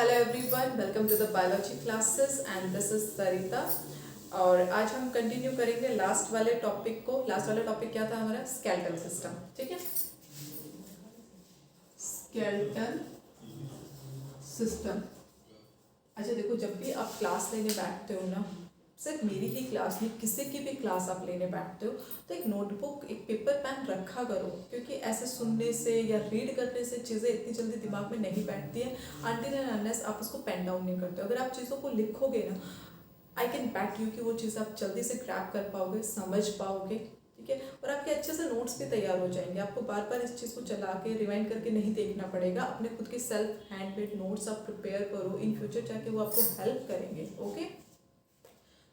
Hello everyone, welcome to the biology classes and this is Sarita. और आज हम continue करेंगे लास्ट वाले टॉपिक को। लास्ट वाला टॉपिक क्या था हमारा? Skeletal system. ठीक है, स्केलेटल सिस्टम। अच्छा देखो, जब भी आप क्लास लेने बैठते हो ना, सिर्फ मेरी ही क्लास नहीं, किसी की भी क्लास आप लेने बैठते हो तो एक नोटबुक, एक पेपर पेन रखा करो, क्योंकि ऐसे सुनने से या रीड करने से चीज़ें इतनी जल्दी दिमाग में नहीं बैठती है अनटिल एंड अनलेस आप उसको पेन डाउन नहीं करते हो। अगर आप चीज़ों को लिखोगे ना, आई कैन बैट यू कि वो चीज़ आप जल्दी से ग्रैब कर पाओगे, समझ पाओगे। ठीक है, और आपके अच्छे से नोट्स भी तैयार हो जाएंगे। आपको बार बार इस चीज़ को चला के रिवाइंड करके नहीं देखना पड़ेगा। अपने खुद के सेल्फ हैंड मेड नोट्स आप प्रिपेयर करो, इन फ्यूचर जाके वो आपको हेल्प करेंगे। ओके,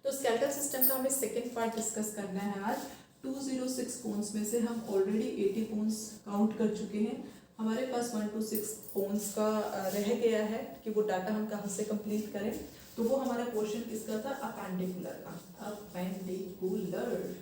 तो स्केलेटल सिस्टम का हमें सेकेंड पार्ट डिस्कस करना है आज। 206 पोन्स में से हम ऑलरेडी 80 पोन्स काउंट कर चुके हैं। हमारे पास 126 पोन्स का रह गया है कि वो डाटा हम कहाँ से कंप्लीट करें। तो वो हमारा पोर्शन किसका था? अपेंडिकुलर का। अपेंडिकुलर,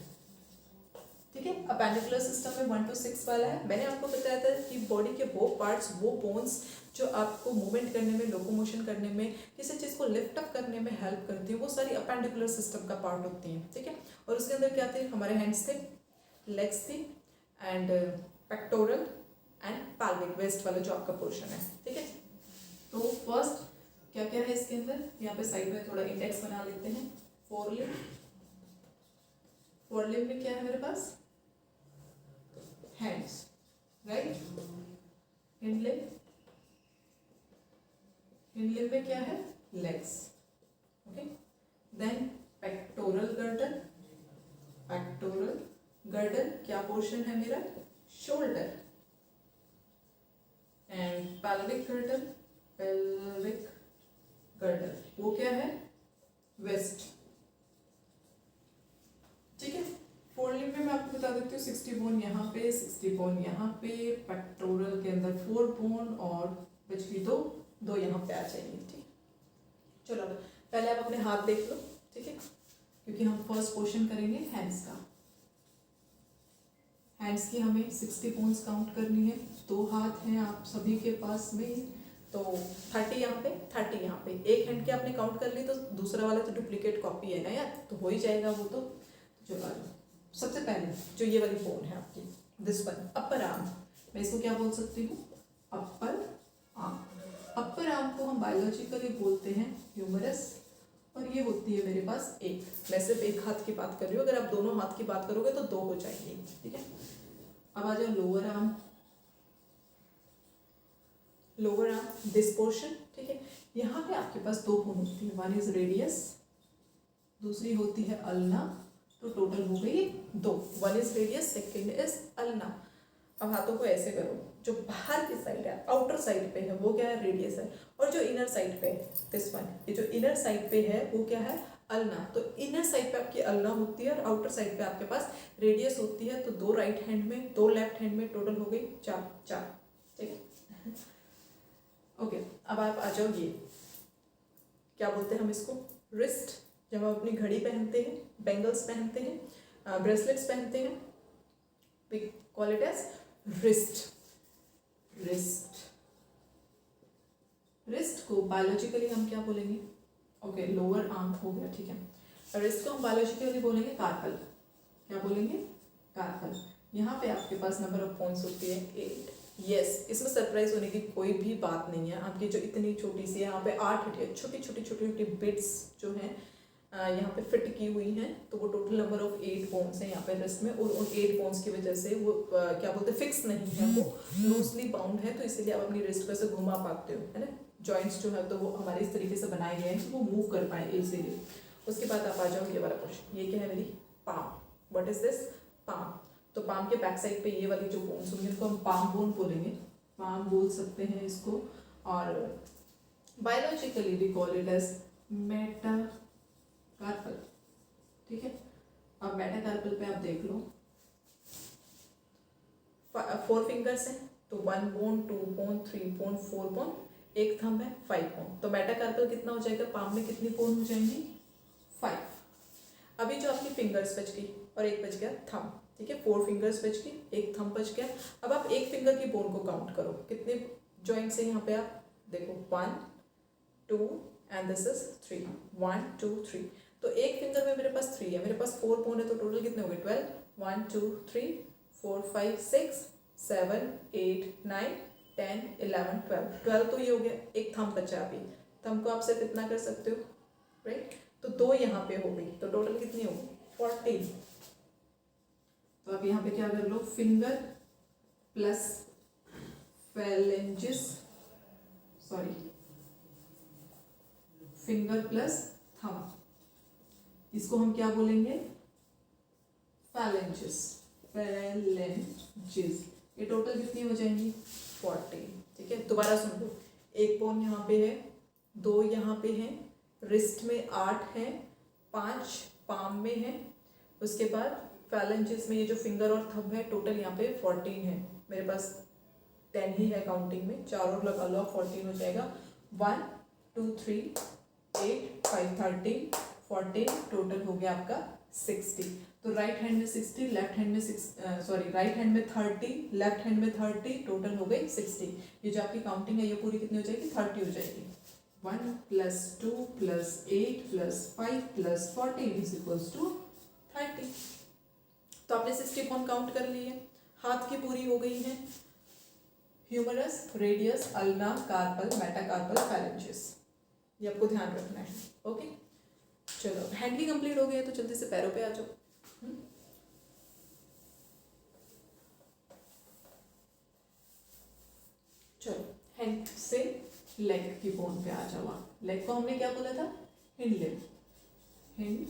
ठीक है। अपेंडिकुलर सिस्टम में 1 to 6 वाला है। मैंने आपको बताया था कि बॉडी के वो पार्ट्स, वो बोन्स जो आपको मूवमेंट करने में, लोकोमोशन करने में, किसी चीज़ को लिफ्ट अप करने में हेल्प करती है, वो सारी अपेंडिकुलर सिस्टम का पार्ट होती हैं। ठीक है, और उसके अंदर क्या थे? हमारे हैंड्स थे, लेग्स थी, and pectoral and pelvic, waist वाला जो आपका पोर्शन है। ठीक है, तो फर्स्ट क्या क्या है इसके अंदर? यहाँ पे साइड में थोड़ा इंडेक्स बना लेते हैं। फोरलिम्ब, फोरलिम्ब में क्या है मेरे पास? Hands, right. हिंडलिम्ब, हिंडलिम्ब में क्या है? Legs. Okay, then pectoral girdle, pectoral girdle क्या पोर्शन है मेरा? Shoulder. And pelvic girdle, pelvic girdle वो क्या है? वेस्ट। ठीक है, फोरलिम्ब में मैं आपको बता देती हूँ 60 बोन यहाँ पे, 60 बोन यहाँ पे, पेक्टोरल के अंदर 4 बोन और बचगी दो यहाँ पे आ जाएंगे। ठीक, चलो अब पहले आप अपने हाथ देख लो। ठीक है, क्योंकि हम फर्स्ट क्वेश्चन करेंगे हैंड्स का। हैंड्स की हमें 60 बोन्स काउंट करनी है। 2 हाथ हैं आप सभी के पास में, तो 30 यहाँ पे, 30 यहाँ पे। एक हैंड के आपने काउंट कर ली तो दूसरा वाला तो डुप्लीकेट कॉपी है ना यार, तो हो ही जाएगा वो तो। चलो सबसे पहले जो ये वाली बोन है आपकी, दिस वन, अपर आर्म, मैं इसको क्या बोल सकती हूँ? Upper arm. अपर आर्म को हम बायोलॉजिकली बोलते हैं ह्यूमरस, और ये होती है मेरे पास एक। मैं सिर्फ एक हाथ की बात कर रही हूँ, अगर आप दोनों हाथ की बात करोगे तो 2 हो जाएंगे। ठीक है, अब आ जाओ lower arm. Lower arm, this portion. ठीक है, यहाँ पे आपके पास 2 बोन होती है, वन इज रेडियस, दूसरी होती है अल्ना। तो टोटल हो गई 2, one is radius, second is ulna. अब हाथों को ऐसे करो, जो बाहर की साइड है, आउटर साइड पे है, वो क्या है? रेडियस है। और जो इनर साइड पे है, दिस वन, ये जो इनर साइड पे है वो क्या है? अल्ना। तो इनर साइड पे आपकी अल्ना होती है और आउटर साइड पे आपके पास रेडियस होती है। तो 2 राइट हैंड में, 2 लेफ्ट हैंड में, टोटल हो गई 4। ठीक है, ओके। अब आप आ जाओ, ये क्या बोलते हैं हम इसको? रिस्ट। जब हम अपनी घड़ी पहनते हैं, बैंगल्स पहनते हैं, ब्रेसलेट्स पहनते हैं, we call it as wrist. Wrist, wrist को बायोलॉजिकली हम क्या बोलेंगे? ओके, लोअर आर्म हो गया। ठीक है, रिस्ट को हम बायोलॉजिकली बोलेंगे कार्पल। क्या बोलेंगे? कार्पल। यहाँ पे आपके पास नंबर ऑफ बोन्स होती है 8। यस, इसमें सरप्राइज होने की कोई भी बात नहीं है। आपकी जो इतनी छोटी सी है, यहाँ पे 8 हड्डियाँ, छोटी छोटी छोटी छोटी बिट्स जो हैं यहाँ पे फिट की हुई हैं, तो वो टोटल नंबर ऑफ 8 बोन्स हैं यहाँ पे रिस्ट में। और उन 8 बोन्स की वजह से वो क्या बोलते हैं, फिक्स नहीं है, वो लूजली बाउंड है, तो इसीलिए आप अपनी रिस्ट को ऐसे घुमा पाते हो, है ना। जॉइंट्स जो है तो वो हमारे इस तरीके से बनाए गए हैं कि वो मूव कर पाए इजीली। उसके बाद आप आ जाओ ये वाला क्वेश्चन, ये क्या है? मेरी palm. What is this? Palm. तो पाम के बैक साइड पे ये वाली जो बोन्स होंगी उनको हम पाम बोन बोलेंगे, पाम बोल सकते हैं इसको। और biologically we call it as metacarpal. ठीक है, अब मेटाकार्पल पे आप देख लो, 4 फिंगर्स हैं, तो 1 बोन, 2 बोन, 3 बोन, 4 बोन, एक थंब है, 5 बोन। तो मेटाकार्पल कितना हो जाएगा? पाम में कितनी बोन हो जाएंगी? 5। अभी जो आपकी फिंगर्स बच गई और एक बच गया थंब। ठीक है, 4 फिंगर्स बच गई, एक थंब बच गया। अब आप एक फिंगर की बोन को काउंट करो, कितने जॉइंट्स हैं यहाँ पे? आप देखो 1 2 एंड दिस इज 3, 1 2 3। तो एक फिंगर में मेरे पास 3 है, मेरे पास 4 बोन है, तो टोटल कितने हो गए 12, 1 2 3 4 5 6 7 8 9 10 11 12, 12 तो ये हो गया, एक थंब बचा अभी, थंब को आप सिर्फ इतना कर सकते हो, राइट। तो 2 यहाँ पे हो गई, तो टोटल कितनी होगी 14। तो आप यहाँ पे क्या कर लो, finger plus phalanges, sorry finger plus thumb, इसको हम क्या बोलेंगे phalanges, phalanges। ये टोटल कितनी हो जाएंगी 14, ठीक है। दोबारा सुन लो, एक बोन यहाँ पे है, 2 यहाँ पे है, रिस्ट में 8 है, 5 पाम में है, उसके बाद phalanges में ये जो फिंगर और थंब है, टोटल यहाँ पे 14 है। मेरे पास 10 ही है काउंटिंग में, 4 और लगा लो, 14 हो जाएगा। 1 2 3 8 5 13 14, टोटल हो गया आपका 60। तो राइट हैंड में 60, लेफ्ट हैंड में राइट हैंड में 30, लेफ्ट हैंड में 30, टोटल हो गई 60। ये जो आपकी काउंटिंग है ये पूरी कितनी हो जाएगी 30 हो जाएगी। 1 + 2 + 8 + 5 + 14 = 30। तो आपने 60 बोन काउंट कर लिए, हाथ की पूरी हो गई है, humerus, radius, ulna, carpal, metacarpal, phalanges, ये आपको ध्यान रखना है। ओके, चलो हैंड भी कंप्लीट हो गया, तो जल्दी से पैरों पे आ जाओ। चलो हैंड से लेग की बोन पे आ जाओ आप। लेग को हमने क्या बोला था, हिंड लिम्ब, हिंड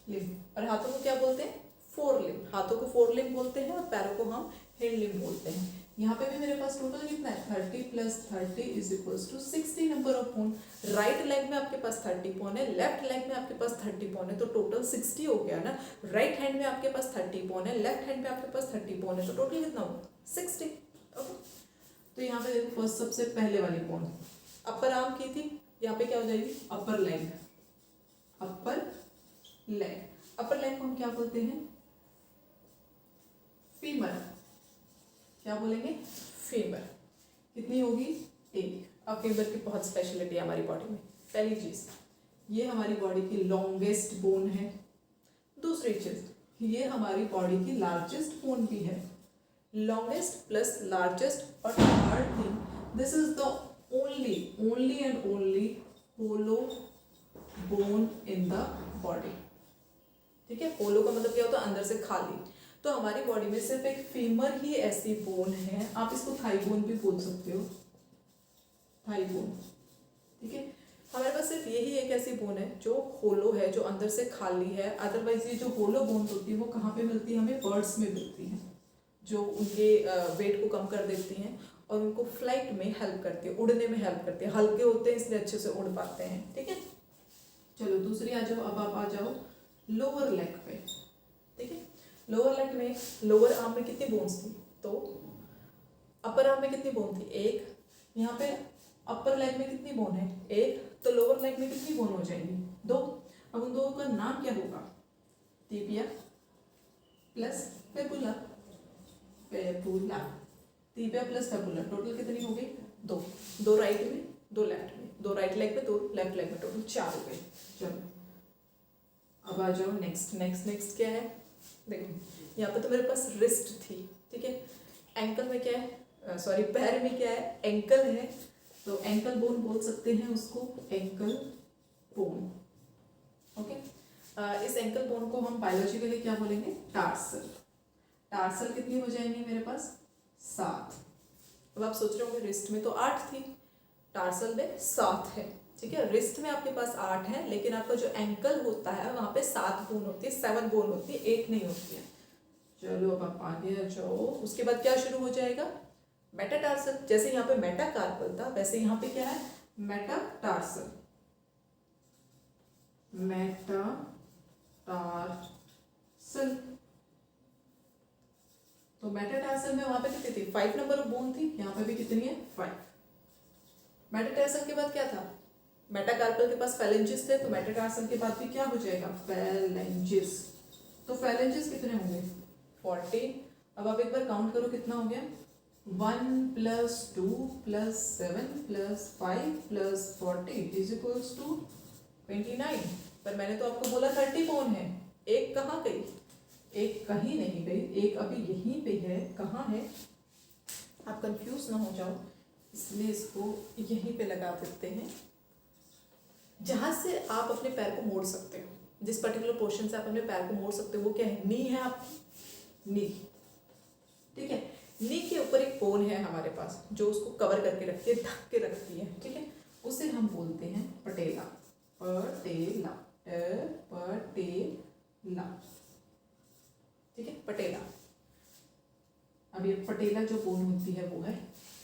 लिम्ब। और हाथों को क्या बोलते हैं, फोर लिम्ब। हाथों को फोर लिम्ब बोलते हैं और पैरों को हम हिंड लिम्ब बोलते हैं। यहाँ पे भी मेरे पास टोटल कितना है 30 + 30 = 60 number of bone. Right leg में आपके पास 30 बोन है, लेफ्ट लेग में आपके पास 30 बोन है, तो टोटल 60 हो गया ना। राइट हैंड में आपके पास 30 बोन है, लेफ्ट हैंड में आपके पास 30 बोन है, तो टोटल कितना होगा 60। ओके, तो यहाँ पे देखो फर्स्ट सबसे पहले वाली बोन अपर आर्म की थी, यहाँ पे क्या हो जाएगी अपर लेग। अपर लेग, अपर लेग को हम क्या बोलते हैं, फीमर। क्या बोलेंगे, फीमर। कितनी होगी 1। अब फीमर की बहुत स्पेशलिटी है हमारी बॉडी में। पहली चीज, ये हमारी बॉडी की लॉन्गेस्ट बोन है। दूसरी चीज, ये हमारी बॉडी की लार्जेस्ट बोन भी है। लॉन्गेस्ट प्लस लार्जेस्ट, और third thing, this is the only and only hollow bone in the body. ठीक है, होलो का मतलब क्या होता है, अंदर से खाली। तो हमारी बॉडी में सिर्फ एक फीमर ही ऐसी बोन है, आप इसको थाई बोन भी बोल सकते हो, थाई बोन। ठीक है, हमारे पास सिर्फ यही एक ऐसी बोन है जो होलो है, जो अंदर से खाली है। अदरवाइज ये जो होलो बोन होती है वो कहाँ पे मिलती है, हमें बर्ड्स में मिलती है, जो उनके वेट को कम कर देती हैं और उनको फ्लाइट में हेल्प करती है, उड़ने में हेल्प करती है। हल्के होते हैं इसलिए अच्छे से उड़ पाते हैं। ठीक है, चलो दूसरी आ जाओ। अब आप आ जाओ लोअर लेग पे। ठीक है, लोअर लेग में, लोअर आर्म में कितनी बोन्स थी, तो अपर आर्म में कितनी बोन थी 1। यहाँ पे अपर लेग में कितनी बोन है 1, तो लोअर लेग में कितनी बोन हो जाएंगी 2। अब उन दोनों का नाम क्या होगा, tibia plus fabula, fabula, tibia plus fabula. Total कितनी हो गई 2, 2 राइट में 2 लेफ्ट में, 2 राइट लेग में 2 लेफ्ट लेग में, टोटल 4 हो गए। चलो अब आ जाओ नेक्स्ट क्या है, देखो यहाँ पे तो मेरे पास रिस्ट थी। ठीक है, एंकल में क्या है, सॉरी पैर में क्या है, एंकल है, तो एंकल बोन बोल सकते हैं उसको, एंकल बोन। ओके, इस एंकल बोन को हम बायोलॉजिकली क्या बोलेंगे, टार्सल। टार्सल कितनी हो जाएंगी मेरे पास 7। अब आप सोच रहे होंगे रिस्ट में तो 8 थी, टार्सल में 7 है। ठीक है, रिस्ट में आपके पास 8 है, लेकिन आपका जो एंकल होता है वहां पे 7 बोन होती है, 7 बोन होती है, 8 नहीं होती है। चलो अब आप आगे आ जाओ। उसके बाद क्या शुरू हो जाएगा, मेटाटार्सल। जैसे यहाँ पे मेटाकार्पल था, वैसे यहाँ पे क्या है, मेटाटार्सल। मेटाटार्सल, तो मेटाटार्सल में वहां पे कितनी थी 5 नंबर ऑफ बोन थी, यहाँ पे भी कितनी है 5। मेटाटार्सल के बाद क्या था, मेटाकार्पल के पास phalanges थे, तो मेटाटार्सल के बाद भी क्या हो जाएगा phalanges। तो phalanges कितने होंगे 14। अब आप एक बार काउंट करो कितना हो गया 1 + 2 + 7 + 5 + 40 = 29। पर मैंने तो आपको बोला 30 बोन है। एक कहाँ गई? एक कहीं नहीं गई, एक अभी यहीं पे है। कहाँ है? आप कंफ्यूज ना हो जाओ, इसलिए इसको यहीं पे लगा देते हैं, जहाँ से आप अपने पैर को मोड़ सकते हो। जिस पर्टिकुलर पोर्शन से आप अपने पैर को मोड़ सकते हो वो क्या है? नी है आपकी, नी। ठीक है, नी के ऊपर एक बोन है हमारे पास जो उसको कवर करके रखती है, ढक के रखती है। ठीक है, उसे हम बोलते हैं पटेला। पटेला, पटेला। ठीक है, पटेला। अब ये पटेला जो बोन होती है वो है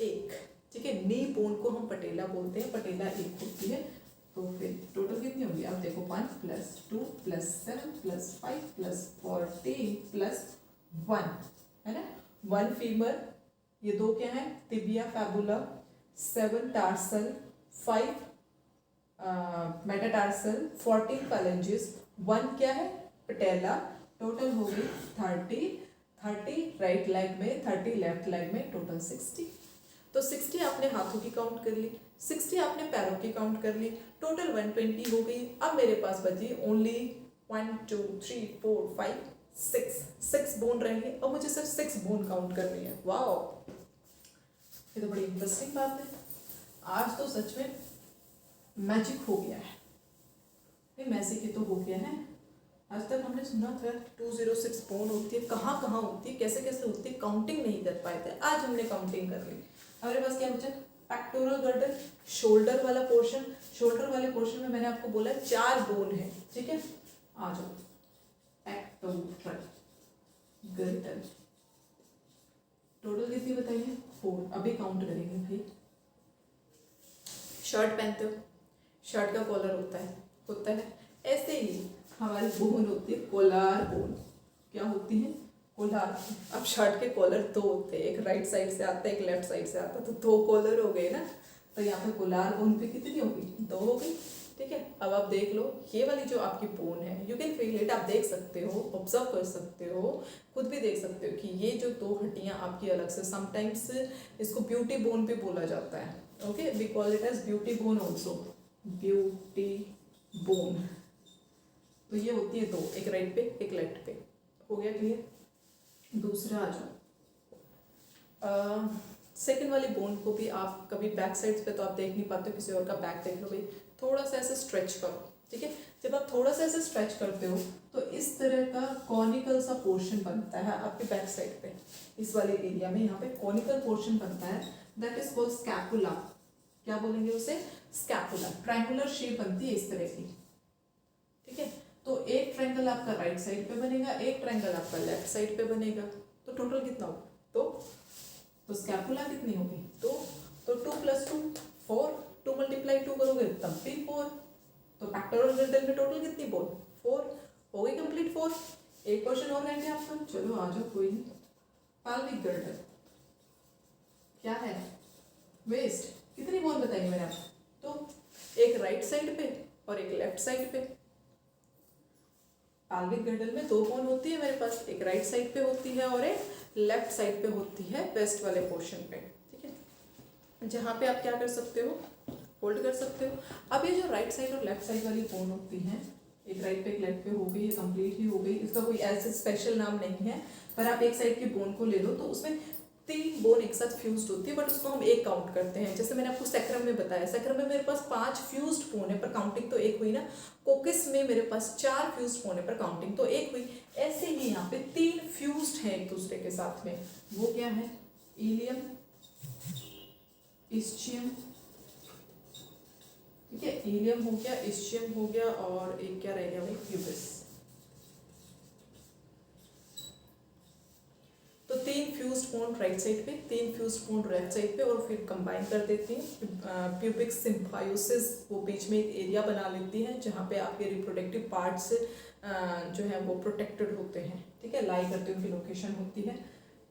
एक। ठीक है, नी बोन को हम पटेला बोलते हैं, पटेला एक होती है। तो फिर टोटल कितनी होगी? आप देखो, 1 + 2 + 7 + 5 + 40 + 1 है ना। 1 फीमर, ये दो क्या है? टिबिया फैबुला, 7 टार्सल, 5 मेटाटार्सल, 14 पैलेंजिस, 1 क्या है? पटेला। टोटल हो गई 30 राइट लेग में, 30 लेफ्ट लेग में, टोटल 60। तो 60 आपने हाथों की काउंट कर ली, 60 आपने पैरों की काउंट कर ली, टोटल 120 हो गई। अब मेरे पास बची ओनली 1 2 3 4 5 6 बोन रहेंगे और मुझे सिर्फ 6 बोन काउंट करनी है। वाओ, ये तो बड़ी इंटरेस्टिंग बात है। आज तो सच में मैजिक हो गया है। मैजिक ही तो हो गया है। आज तक हमने सुना था 206 बोन होती है, कहाँ कहाँ होती है, कैसे कैसे होती है, काउंटिंग नहीं कर पाए थे। आज हमने काउंटिंग कर ली। हमारे पास क्या बचा? पेक्टोरल गर्डल, शोल्डर वाला पोर्शन। शोल्डर वाले पोर्शन में मैंने आपको बोला 4 बोन है। ठीक है, आ जाओ। पेक्टोरल गर्डल टोटल कितनी बताइए? 4। अभी काउंट करेंगे भाई। शर्ट पहनते हो, शर्ट का कॉलर होता है ऐसे ही हमारी बोन होती है कोलार बोन। क्या होती है? कोलार। अब शर्ट के कॉलर 2 होते हैं, एक राइट साइड से आता है, एक लेफ्ट साइड से आता है, तो 2 कॉलर हो गए ना। तो यहाँ पे कोलार बोन पे कितनी होगी? 2 हो गई। ठीक है, अब आप देख लो, ये वाली जो आपकी बोन है, यू कैन फील इट, आप देख सकते हो, ऑब्जर्व कर सकते हो, खुद भी देख सकते हो कि ये जो 2 हड्डियाँ आपकी अलग से, समटाइम्स इसको ब्यूटी बोन भी बोला जाता है। Okay, we call it as beauty bone also, beauty bone. तो ये होती है 2, एक राइट पे एक लेफ्ट पे। हो गया क्लियर? दूसरा आ जाओ। सेकेंड वाली बोन को भी आप कभी बैक साइड पे तो आप देख नहीं पाते हो, किसी और का बैक देख लो भाई, थोड़ा सा ऐसे स्ट्रेच करो। ठीक है, जब आप थोड़ा सा ऐसे स्ट्रेच करते हो तो इस तरह का कॉनिकल सा पोर्शन बनता है आपके बैक साइड पे। इस वाले एरिया में यहाँ पे कॉनिकल पोर्शन बनता है, दैट इज कॉल्ड स्कैपुला। क्या बोलेंगे उसे? स्कैपुला। ट्रायंगुलर शेप बनती है इस तरह की। ठीक है, तो एक ट्रायंगल आपका राइट साइड पे बनेगा, एक ट्रायंगल आपका लेफ्ट साइड पे बनेगा। तो टोटल कितना होगा? तो स्कैपुला कितनी होगी? तो 2 + 2 4, 2 × 2 करोगे तब भी 4। तो पेक्टोरल गर्डल में टोटल कितनी बोन? 4 हो गई कंप्लीट। 4। एक क्वेश्चन और रहेंगे आपका, चलो आ जाओ, कोई नहीं। पैल्विक गर्डल क्या है? वेस्ट। कितनी बोन बताइए मैंने आपको? तो एक राइट साइड पे और एक लेफ्ट साइड पे। पैल्विक गर्डल में 2 बोन होती है मेरे पास, एक राइट साइड पे होती है और एक लेफ्ट साइड पे होती है, वेस्ट वाले पोर्शन पे। ठीक है, जहाँ पे आप क्या कर सकते हो? होल्ड कर सकते हो। अब ये जो राइट साइड और लेफ्ट साइड वाली बोन होती है, एक राइट पे एक लेफ्ट पे हो गई, ये कंप्लीटली हो गई। इसका कोई ऐसे स्पेशल नाम नहीं है, पर आप एक साइड की बोन को ले लो तो उसमें 3 बोन एक साथ फ्यूज्ड होती है, बट उसको हम एक काउंट करते हैं। जैसे मैंने आपको सैक्रम में बताया, सैक्रम में मेरे पास 5 फ्यूज्ड बोन है, पर काउंटिंग तो एक हुई ना। कोकिस में मेरे पास 4 फ्यूज्ड बोन है, पर काउंटिंग तो एक हुई। ऐसे ही यहाँ पे 3 फ्यूज्ड है एक दूसरे के साथ में। वो क्या है? Ilium, ischium. ठीक है, इलियम हो गया, इस्चियम हो गया, और एक क्या रह गया भाई? प्यूबिस। तो 3 फ्यूज्ड बोन राइट साइड पे, 3 फ्यूज्ड बोन लेफ्ट साइड पे, और फिर कंबाइन कर देती हैं। प्यूबिक सिम्बायोसिस, वो बीच में एक एरिया बना लेती है जहाँ पे आपके रिप्रोडक्टिव पार्ट्स जो है वो प्रोटेक्टेड होते हैं। ठीक है, लाई करते हुए लोकेशन होती है।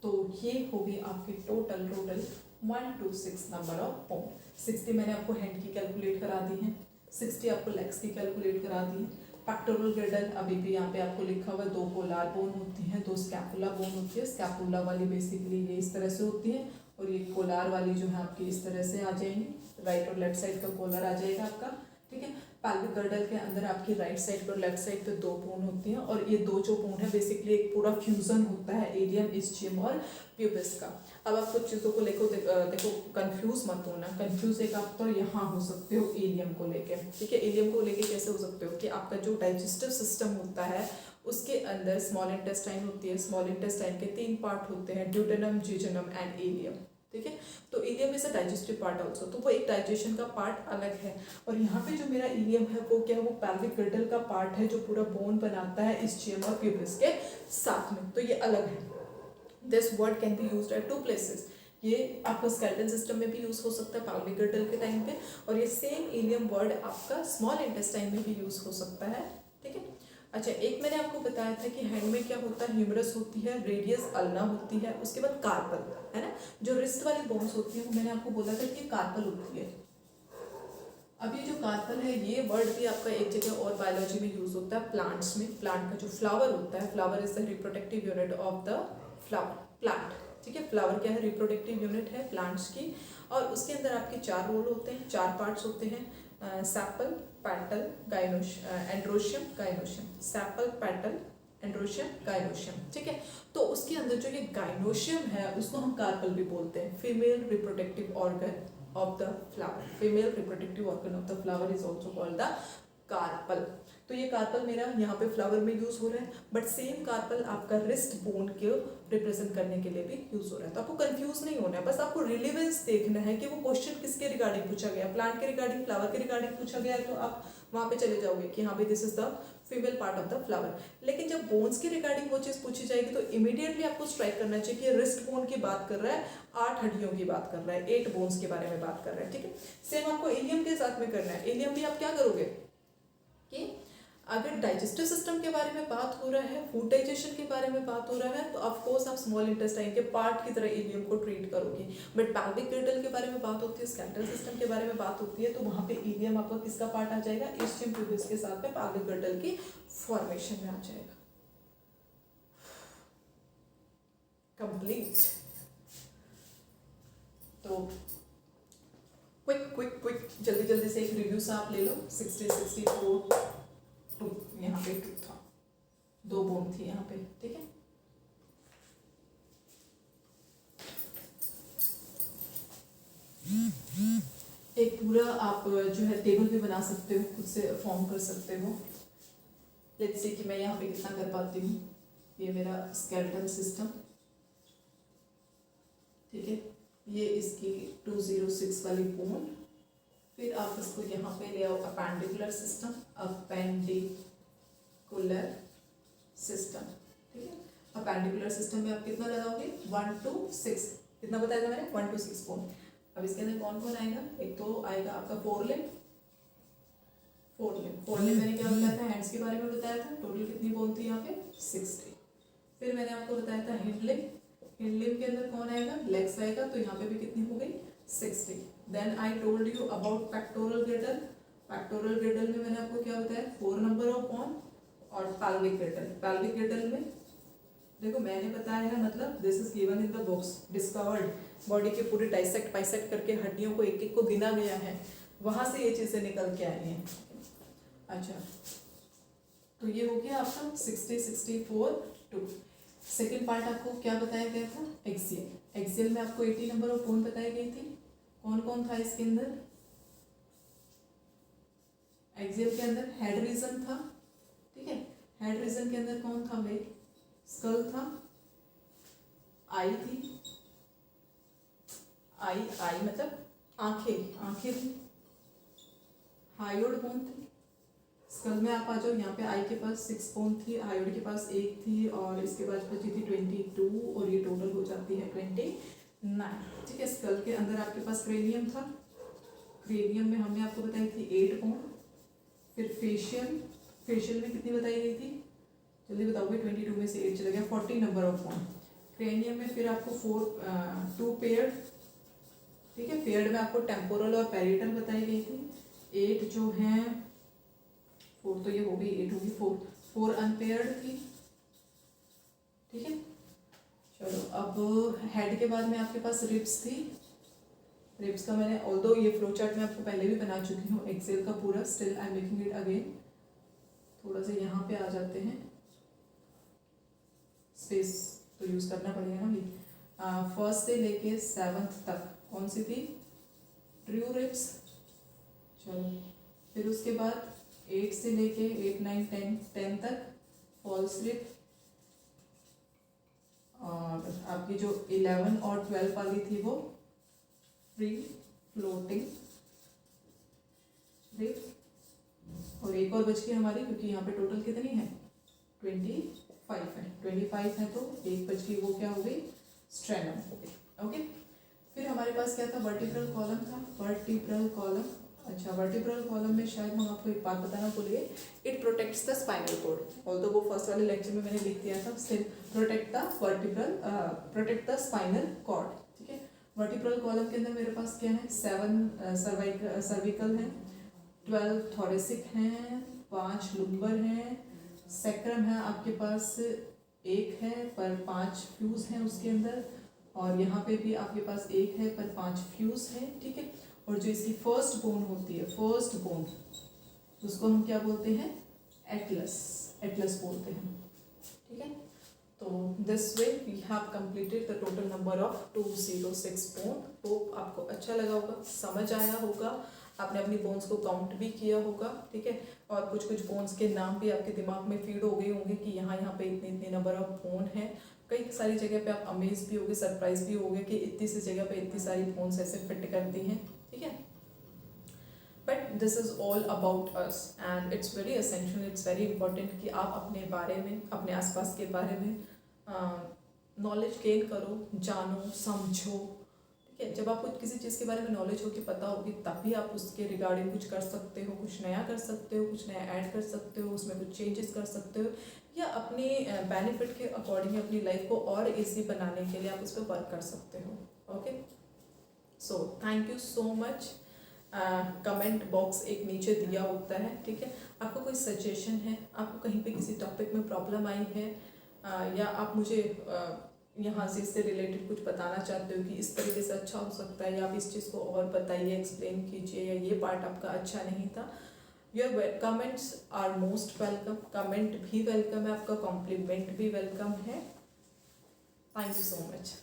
तो ये होगी आपकी total 1 to 6 number of bone. 60 मैंने आपको हैंड की कैलकुलेट करा दी है, 60 आपको लेग्स की कैलकुलेट करा दी है। पेक्टोरल गर्डल अभी भी यहाँ पे आपको लिखा हुआ है, 2 पोलार बोन होती हैं, 2 स्कैपुला बोन होती है। स्कैपुला वाली बेसिकली ये इस तरह से होती है, और ये कोलार वाली जो है आपकी इस तरह से आ जाएंगी, राइट और लेफ्ट साइड का कोलर आ जाएगा आपका, ठीक है। पैल्विक गर्डल के अंदर आपकी राइट साइड पर और लेफ्ट साइड पे 2 बोन होती हैं, और ये 2 जो बोन है बेसिकली एक पूरा फ्यूजन होता है एलियम, इस्चियम और प्यूबिस का। अब आप कुछ चीज़ों को लेकर देखो कंफ्यूज मत होना, कंफ्यूज एक आप तो यहाँ हो सकते हो एलियम को लेके, ठीक है। एलियम को लेके कैसे हो सकते हो कि आपका जो डाइजेस्टिव सिस्टम होता है उसके अंदर स्मॉल इंटेस्टाइन होती है, स्मॉल इंटेस्टाइन के 3 पार्ट होते हैं, ड्यूडेनम, जिजोनम एंड एलियम, ठीक है। तो ilium is a digestive part also, तो वो एक डाइजेशन का पार्ट अलग है। और यहाँ पे जो मेरा इलियम है वो क्या है, वो पैल्विक गर्डल का पार्ट है जो पूरा बोन बनाता है इस्चियम और प्यूबिस के साथ में, तो ये अलग है। This word can be used eight 2 places, ये आपका स्केलेटन सिस्टम में भी यूज हो सकता है पैल्विक गर्डल के टाइम पे, और ये सेम इलियम वर्ड आपका स्मॉल इंटेस्टाइन में भी यूज हो सकता है, ठीक है। अच्छा, एक मैंने आपको बताया था कि हैंड में क्या होता है, ह्यूमरस होती है, रेडियस अल्ना होती है, उसके बाद कार्पल, है ना। जो रिस्ट वाली बोन्स होती है वो मैंने आपको बोला था कि कार्पल होती है। अब ये जो कार्पल है ये वर्ड भी आपका एक जगह और बायोलॉजी में यूज होता है, प्लांट्स में। प्लांट का जो फ्लावर होता है, flower is the reproductive unit of the flower plant, ठीक है। फ्लावर क्या है, रिप्रोडक्टिव यूनिट है प्लांट्स की, और उसके अंदर आपके 4 रोल होते हैं, 4 पार्ट्स होते हैं, sepal, petal, androecium, gynoecium, sepal, petal, androecium, gynoecium, ठीक है। तो उसके अंदर जो ये गाइनोशियम है उसको हम कार्पल भी बोलते हैं, female reproductive organ of the flower, female reproductive organ of the flower is also called the carpel. तो ये कार्पल मेरा यहाँ पे फ्लावर में यूज हो रहा है, बट सेम कार्पल आपका रिस्ट बोन के रिप्रेजेंट करने के लिए भी यूज हो रहा है। तो आपको कंफ्यूज नहीं होना है, बस आपको रिलेवेंस देखना है कि वो क्वेश्चन किसके रिगार्डिंग पूछा गया, प्लांट के रिगार्डिंग, फ्लावर के रिगार्डिंग पूछा गया है, तो आप वहां पे चले जाओगे कि हाँ भाई this is the female part of the flower. लेकिन जब बोन्स के रिगार्डिंग वो चीज पूछी जाएगी तो इमीडिएटली आपको स्ट्राइक करना चाहिए कि रिस्ट बोन की बात कर रहा है, 8 हड्डियों की बात कर रहा है, 8 बोन्स के बारे में बात कर रहा है, ठीक है। सेम आपको एलियम के साथ में करना है। एलियम भी आप क्या करोगे कि अगर डाइजेस्टिव सिस्टम के बारे में बात हो रहा है, फूड डाइजेशन के बारे में बात हो रहा है, तो ऑफ कोर्स आप स्मॉल इंटेस्टाइन के पार्ट की तरह इलियम को ट्रीट करोगे। बट पैल्विक गर्डल के बारे में बात होती है, स्केलेटल सिस्टम के बारे में बात होती है, तो वहां पे इलियम आपका किसका पार्ट आ जाएगा, इस्चियम प्यूबिस के साथ में पैल्विक गर्डल की फॉर्मेशन में आ जाएगा। कंप्लीट। तो क्विक जल्दी जल्दी से एक रिव्यू सा आप ले लो। 60, 64 यहाँ पे 2 था, 2 बोन थी यहाँ पे, ठीक है। एक पूरा आप जो है टेबल भी बना सकते हो, खुद से फॉर्म कर सकते हो। लेट्स सी कि मैं यहाँ पे कितना कर पाती हूँ। ये मेरा स्केलेटल सिस्टम, ठीक है, ये इसकी 206 वाली बोन, फिर आप इसको यहाँ पे ले आओ अपेंडिकुलर सिस्टम, अपेंडिकुलर सिस्टम, ठीक है। अपेंडिकुलर सिस्टम में आप कितना लगाओगे, 1 to 6, कितना बताया था मैंने, 1 to 6 बोन। अब इसके अंदर कौन कौन आएगा, एक तो आएगा आपका फोरलिम्ब मैंने क्या बताया था, हैंड्स के बारे में बताया था, टोटल कितनी बोन थी यहाँ पे, 60। फिर मैंने आपको बताया था हिंडलिम्ब के अंदर कौन आएगा, लेग्स आएगा, तो यहाँ पे भी कितनी हो गई, 60। Then I told you about pectoral girdle में मैंने आपको क्या बताया, 4 नंबर ऑफ बोन, और पैल्विक गिrdle में देखो मैंने बताया है, मतलब this is given in the books, discovered, body के पूरे डाइसेक्ट बाइसेक्ट करके हड्डियों को एक एक को गिना गया है, वहां से ये चीजें निकल के आई हैं। अच्छा, तो ये हो गया आपका 60, 64, 2। सेकेंड पार्ट आपको क्या बताया गया था, एक्सियल में आपको 80 नंबर ऑफ बोन बताई गई थी। कौन कौन था इसके अंदर, एक्सियल के अंदर हेड रीजन था, ठीक है। हेड रीजन के अंदर कौन था भाई, स्कल था, आई थी, आई मतलब आंखें थी, हायोड बोन थी। स्कल में आप आ जाओ, यहाँ पे आई के पास 6 बोन थी, हायोड के पास 1 थी, और इसके बाद बची थी 22, और ये टोटल हो जाती है 29, ठीक है। स्कल के अंदर आपके पास क्रेनियम था, क्रेनियम में हमने आपको बताई थी 8 बोन। फिर फेशियल में कितनी बताई गई थी, जल्दी बताओगे, 22 में से 8 चला गया, 40 नंबर ऑफ बोन। क्रेनियम में फिर आपको 2 पेयर्ड, ठीक है। पेयर्ड में आपको टेम्पोरल और पैरिटल बताई गई थी। 8 जो है 4 तो ये हो गई, 8 होगी, 4 अनपेयर्ड थी, ठीक है। चलो अब हेड के बाद में आपके पास रिब्स थी। रिब्स का मैंने ऑल्दो ये फ्लो चार्ट मैं आपको पहले भी बना चुकी हूँ एक्सेल का पूरा, still I am making it again. थोड़ा सा यहाँ पे आ जाते हैं, स्पेस तो यूज़ करना पड़ेगा ना भाई। फर्स्ट से लेके 7th तक कौन सी थी? True ribs. चलो फिर उसके बाद 8 से लेके 8, 9, 10 तक फॉल्स रिब। और आपकी जो 11 और 12 वाली थी वो फ्री फ्लोटिंग रिब। और एक और बच गई हमारी, क्योंकि यहाँ पे टोटल कितनी है? 25 है। 25 है तो एक बच गई, वो क्या हो गई? स्ट्रेनम हो गई। ओके, फिर हमारे पास क्या था? वर्टिब्रल कॉलम था। वर्टिब्रल कॉलम, अच्छा वर्टिब्रल कॉलम में शायद हम आपको एक बात बताना भूल गए, it protects the spinal cord. Although वो फर्स्ट वाले लेक्चर में मैंने लिख दिया था, still protect the vertebral, protect the spinal cord. ठीक है, वर्टिब्रल कॉलम के अंदर मेरे पास क्या है? 7 सर्विकल है, 12 थोरेसिक हैं, 5 लुम्बर हैं, सेक्रम है आपके पास 1 है पर 5 फ्यूज हैं उसके अंदर, और यहाँ पे भी आपके पास 1 है पर 5 फ्यूज है। ठीक है, और जो इसकी फर्स्ट बोन होती है, फर्स्ट बोन, उसको हम क्या बोलते हैं? एटलस, एटलस बोलते हैं। ठीक है, तो this way we have completed the total number of 206 bone. Hope आपको अच्छा लगा होगा, समझ आया होगा, आपने अपनी बोन्स को काउंट भी किया होगा। ठीक है, और कुछ कुछ बोन्स के नाम भी आपके दिमाग में फीड हो गए होंगे कि यहाँ पे इतने इतने नंबर ऑफ बोन है। कई सारी जगह पे आप अमेज भी होगे, सरप्राइज भी होगे कि इतनी सी जगह पे इतनी सारी बोन्स ऐसे फिट करती हैं। ठीक है, but this is all about us and it's very essential, it's very important कि आप अपने बारे में, अपने आसपास के बारे में नॉलेज गेन करो, जानो, समझो। ठीक है, जब आपको किसी चीज़ के बारे में नॉलेज होगी, पता होगी, तभी आप उसके रिगार्डिंग कुछ कर सकते हो, कुछ नया कर सकते हो, कुछ नया ऐड कर सकते हो, उसमें कुछ चेंजेस कर सकते हो, या अपने बेनिफिट के अकॉर्डिंग अपनी लाइफ को और ईजी बनाने के लिए आप उस पर वर्क कर सकते हो। Okay, so thank you so much. Comment box एक नीचे दिया होता है। ठीक है, आपको कोई सजेशन है, आपको कहीं पे किसी टॉपिक में प्रॉब्लम आई है, या आप मुझे यहाँ से इससे रिलेटेड कुछ बताना चाहते हो कि इस तरीके से अच्छा हो सकता है, या आप इस चीज़ को और बताइए, एक्सप्लेन कीजिए, या ये पार्ट आपका अच्छा नहीं था, your comments are most welcome. Comment भी वेलकम है, आपका कॉम्प्लीमेंट भी वेलकम है। Thank you so much.